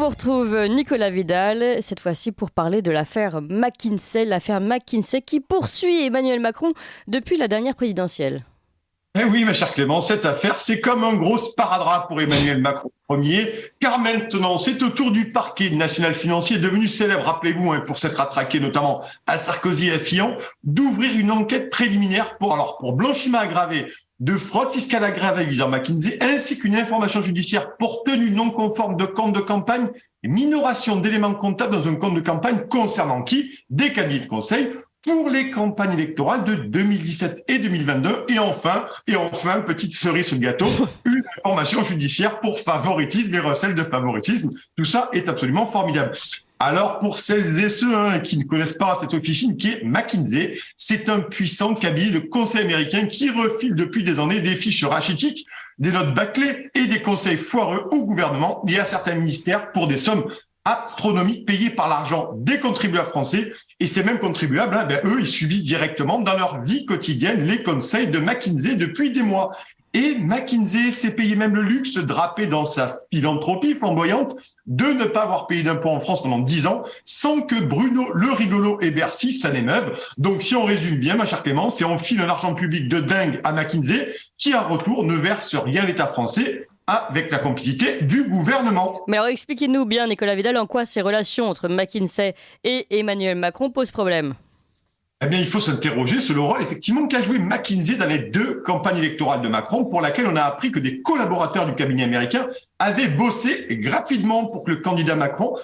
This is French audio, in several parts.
On retrouve Nicolas Vidal, cette fois-ci pour parler de l'affaire McKinsey qui poursuit Emmanuel Macron depuis la dernière présidentielle. Eh oui, ma chère Clément, cette affaire, c'est comme un gros sparadrap pour Emmanuel Macron Ier, car maintenant, c'est au tour du parquet national financier, devenu célèbre, rappelez-vous, pour s'être attraqué notamment à Sarkozy et à Fillon, d'ouvrir une enquête préliminaire pour blanchiment aggravé de fraude fiscale aggravée visant McKinsey, ainsi qu'une information judiciaire pour tenue non conforme de compte de campagne et minoration d'éléments comptables dans un compte de campagne concernant qui? Des cabinets de conseil pour les campagnes électorales de 2017 et 2022. Et enfin, petite cerise sur le gâteau, une information judiciaire pour favoritisme et recel de favoritisme. Tout ça est absolument formidable. Alors, pour celles et ceux qui ne connaissent pas cette officine qui est McKinsey, c'est un puissant cabinet de conseil américain qui refile depuis des années des fiches rachitiques, des notes bâclées et des conseils foireux au gouvernement et à certains ministères pour des sommes astronomiques payées par l'argent des contribuables français. Et ces mêmes contribuables, eux, ils subissent directement dans leur vie quotidienne les conseils de McKinsey depuis des mois. Et McKinsey s'est payé même le luxe, drapé dans sa philanthropie flamboyante, de ne pas avoir payé d'impôts en France pendant 10 ans, sans que Bruno le rigolo et Bercy s'en émeuvent. Donc si on résume bien, ma chère Clémence, c'est on file un argent public de dingue à McKinsey, qui en retour ne verse rien à l'État français, avec la complicité du gouvernement. Mais alors expliquez-nous bien, Nicolas Vidal, en quoi ces relations entre McKinsey et Emmanuel Macron posent problème. Eh bien, il faut s'interroger sur le rôle effectivement qu'a joué McKinsey dans les 2 campagnes électorales de Macron, pour laquelle on a appris que des collaborateurs du cabinet américain avaient bossé gratuitement pour le candidat Macron,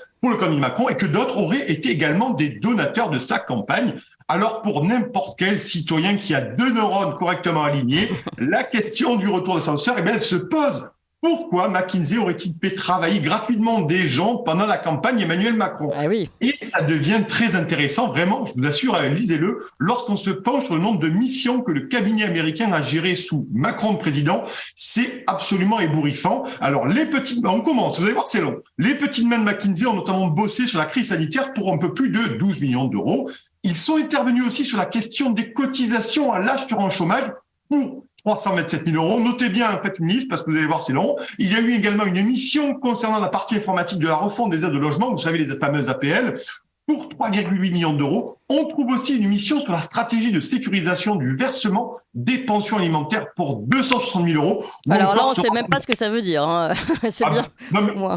et que d'autres auraient été également des donateurs de sa campagne. Alors, pour n'importe quel citoyen qui a 2 neurones correctement alignés, la question du retour d'ascenseur, elle se pose. Pourquoi McKinsey aurait-il fait travailler gratuitement des gens pendant la campagne Emmanuel Macron? Ah oui. Et ça devient très intéressant, vraiment, je vous assure, lisez-le, lorsqu'on se penche sur le nombre de missions que le cabinet américain a gérées sous Macron président, c'est absolument ébouriffant. Alors, on commence, vous allez voir, c'est long. Les petites mains de McKinsey ont notamment bossé sur la crise sanitaire pour un peu plus de 12 millions d'euros. Ils sont intervenus aussi sur la question des cotisations à l'assurance chômage pour 327 000 euros. Notez bien, faites une liste parce que vous allez voir, c'est long. Il y a eu également une émission concernant la partie informatique de la refonte des aides de logement, vous savez, les fameuses APL, pour 3,8 millions d'euros. On trouve aussi une émission sur la stratégie de sécurisation du versement des pensions alimentaires pour 260 000 euros. Alors là, on ne sait même pas ce que ça veut dire. C'est bien.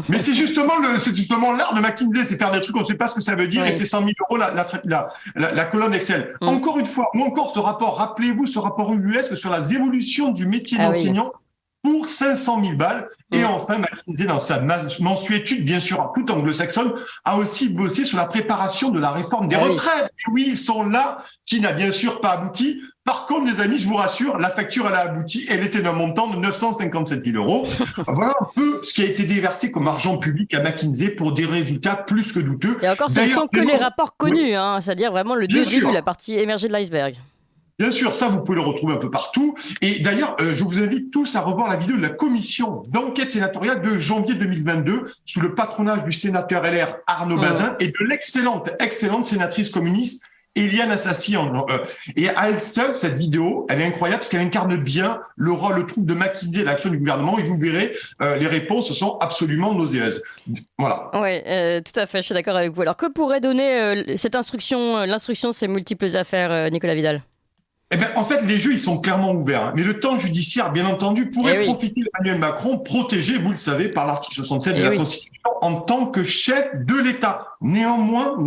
Mais c'est justement l'art de McKinsey, c'est faire des trucs, on ne sait pas ce que ça veut dire, oui. Et c'est 100 000 euros la colonne Excel. Encore une fois, ou encore ce rapport, rappelez-vous ce rapport UBS sur la évolution du métier d'enseignant. Oui. Pour 500 000 balles. Et enfin, McKinsey, dans sa mensuétude, bien sûr, toute anglo-saxonne, a aussi bossé sur la préparation de la réforme des retraites. Et oui, ils sont là, qui n'a bien sûr pas abouti. Par contre, les amis, je vous rassure, la facture, elle a abouti. Elle était d'un montant de 957 000 euros. Voilà un peu ce qui a été déversé comme argent public à McKinsey pour des résultats plus que douteux. Et encore, ce ne sont que les rapports connus, c'est-à-dire vraiment le début, la partie émergée de l'iceberg. Bien sûr, ça, vous pouvez le retrouver un peu partout. Et d'ailleurs, je vous invite tous à revoir la vidéo de la commission d'enquête sénatoriale de janvier 2022 sous le patronage du sénateur LR Arnaud Bazin et de l'excellente sénatrice communiste Éliane Assassi. Et à elle seule, cette vidéo, elle est incroyable parce qu'elle incarne bien le trouble de McKinsey et l'action du gouvernement. Et vous verrez, les réponses sont absolument nauséeuses. Voilà. Oui, tout à fait, je suis d'accord avec vous. Alors, que pourrait donner cette instruction, l'instruction de ces multiples affaires, Nicolas Vidal ? Eh bien, en fait, les jeux, ils sont clairement ouverts. Mais le temps judiciaire, bien entendu, pourrait profiter d'Emmanuel Macron, protégé, vous le savez, par l'article 67 de la Constitution, en tant que chef de l'État. Néanmoins,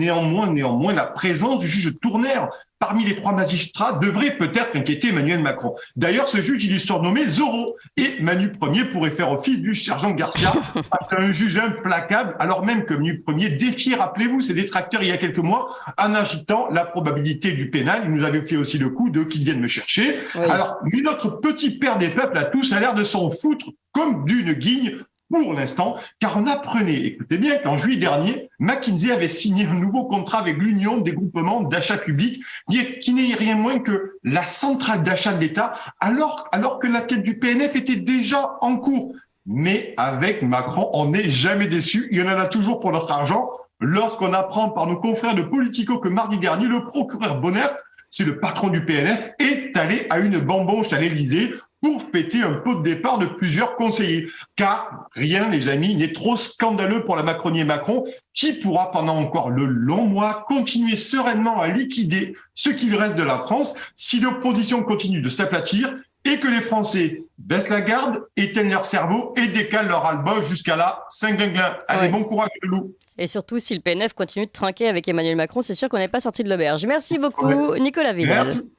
la présence du juge Tournaire parmi les 3 magistrats devrait peut-être inquiéter Emmanuel Macron. D'ailleurs, ce juge, il est surnommé Zorro. Et Manu Premier pourrait faire office du sergent Garcia. C'est un juge implacable, alors même que Manu Premier défiait, rappelez-vous, ses détracteurs il y a quelques mois, en agitant la probabilité du pénal. Il nous avait fait aussi le coup de qu'ils viennent me chercher. Oui. Alors, mais notre petit père des peuples a tous l'air de s'en foutre comme d'une guigne pour l'instant, car on apprenait, écoutez bien, qu'en juillet dernier, McKinsey avait signé un nouveau contrat avec l'Union des groupements d'achat public, qui n'est rien moins que la centrale d'achat de l'État, alors que la quête du PNF était déjà en cours. Mais avec Macron, on n'est jamais déçu, il y en a toujours pour notre argent. Lorsqu'on apprend par nos confrères de Politico que mardi dernier, le procureur Bonnert, c'est le patron du PNF, est allé à une bamboche à l'Élysée pour fêter un pot de départ de plusieurs conseillers. Car rien, les amis, n'est trop scandaleux pour la Macronie et Macron, qui pourra pendant encore le long mois continuer sereinement à liquider ce qu'il reste de la France si l'opposition continue de s'aplatir et que les Français baissent la garde, éteignent leur cerveau et décalent leur ras-le-bol jusqu'à la Saint-Glinglin. Allez, bon courage, le loup. Et surtout, si le PNF continue de trinquer avec Emmanuel Macron, c'est sûr qu'on n'est pas sorti de l'auberge. Merci beaucoup, Nicolas Vidal. Merci.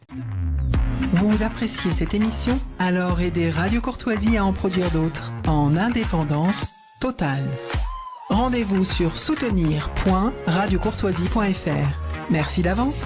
Vous appréciez cette émission? Alors aidez Radio Courtoisie à en produire d'autres, en indépendance totale. Rendez-vous sur soutenir.radiocourtoisie.fr. Merci d'avance.